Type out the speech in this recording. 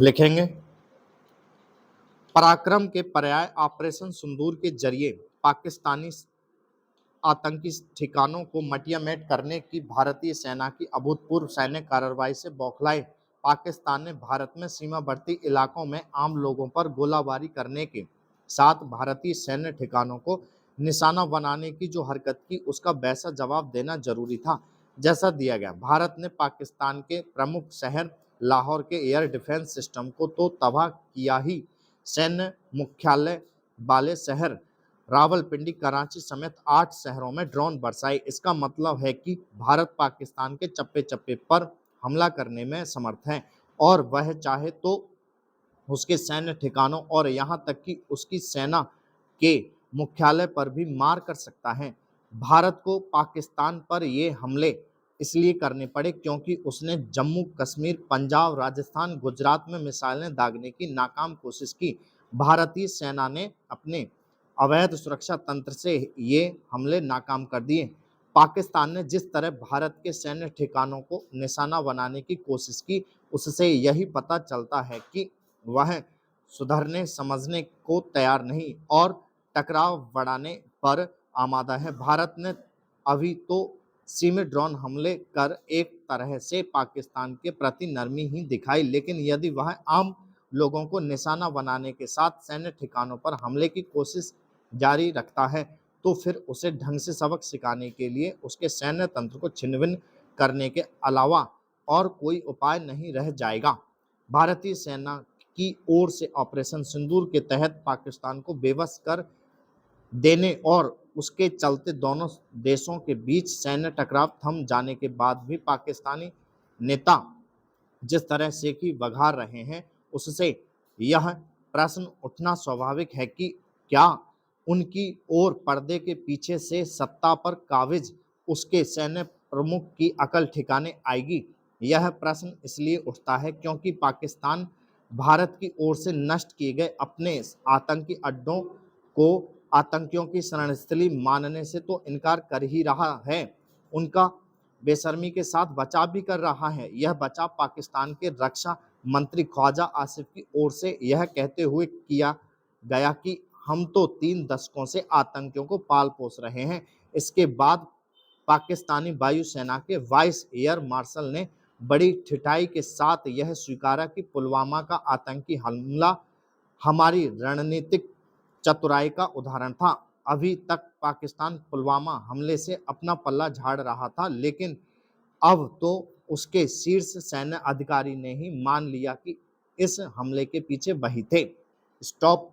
लिखेंगे पराक्रम के पर्याय ऑपरेशन सिंदूर के जरिए पाकिस्तानी आतंकी ठिकानों को मटियामेट करने की भारतीय सेना की अभूतपूर्व सैन्य कार्रवाई से बौखलाए पाकिस्तान ने भारत में सीमावर्ती इलाकों में आम लोगों पर गोलाबारी करने के साथ भारतीय सैन्य ठिकानों को निशाना बनाने की जो हरकत की उसका वैसा जवाब देना जरूरी था जैसा दिया गया। भारत ने पाकिस्तान के प्रमुख शहर लाहौर के एयर डिफेंस सिस्टम को तो तबाह किया ही, सैन्य मुख्यालय वाले शहर रावलपिंडी कराची समेत 8 शहरों में ड्रोन बरसाए। इसका मतलब है कि भारत पाकिस्तान के चप्पे चप्पे पर हमला करने में समर्थ है और वह चाहे तो उसके सैन्य ठिकानों और यहां तक कि उसकी सेना के मुख्यालय पर भी मार कर सकता है। भारत को पाकिस्तान पर ये हमले इसलिए करने पड़े क्योंकि उसने जम्मू कश्मीर पंजाब राजस्थान गुजरात में मिसाइलें दागने की नाकाम कोशिश की। भारतीय सेना ने अपने अवैध सुरक्षा तंत्र से ये हमले नाकाम कर दिए। पाकिस्तान ने जिस तरह भारत के सैन्य ठिकानों को निशाना बनाने की कोशिश की उससे यही पता चलता है कि वह सुधरने समझने को तैयार नहीं और टकराव बढ़ाने पर आमादा है। भारत ने अभी तो सीमित ड्रोन हमले कर एक तरह से पाकिस्तान के प्रति नरमी ही दिखाई, लेकिन यदि वह आम लोगों को निशाना बनाने के साथ सैन्य ठिकानों पर हमले की कोशिश जारी रखता है तो फिर उसे ढंग से सबक सिखाने के लिए उसके सैन्य तंत्र को छिन्न-भिन्न करने के अलावा और कोई उपाय नहीं रह जाएगा। भारतीय सेना की ओर से ऑपरेशन सिंदूर के तहत पाकिस्तान को बेबस कर देने और उसके चलते दोनों देशों के बीच सैन्य टकराव थम जाने के बाद भी पाकिस्तानी नेता जिस तरह से की वघार रहे हैं उससे यह प्रश्न उठना स्वाभाविक है कि क्या उनकी ओर पर्दे के पीछे से सत्ता पर काबिज उसके सैन्य प्रमुख की अकल ठिकाने आएगी। यह प्रश्न इसलिए उठता है क्योंकि पाकिस्तान भारत की ओर से नष्ट किए गए अपने आतंकी अड्डों को आतंकियों की शरणस्थली मानने से तो इनकार कर ही रहा है, उनका बेशर्मी के साथ बचाव भी कर रहा है। यह बचाव पाकिस्तान के रक्षा मंत्री ख्वाजा आसिफ की ओर से यह कहते हुए किया गया कि हम तो 3 दशकों से आतंकियों को पाल पोस रहे हैं। इसके बाद पाकिस्तानी वायुसेना के वाइस एयर मार्शल ने बड़ी ठिठाई के साथ यह स्वीकारा कि पुलवामा का आतंकी हमला हमारी रणनीतिक चतुराई का उदाहरण था। अभी तक पाकिस्तान पुलवामा हमले से अपना पल्ला झाड़ रहा था, लेकिन अब तो उसके शीर्ष सैन्य अधिकारी ने ही मान लिया कि इस हमले के पीछे वही थे। स्टॉप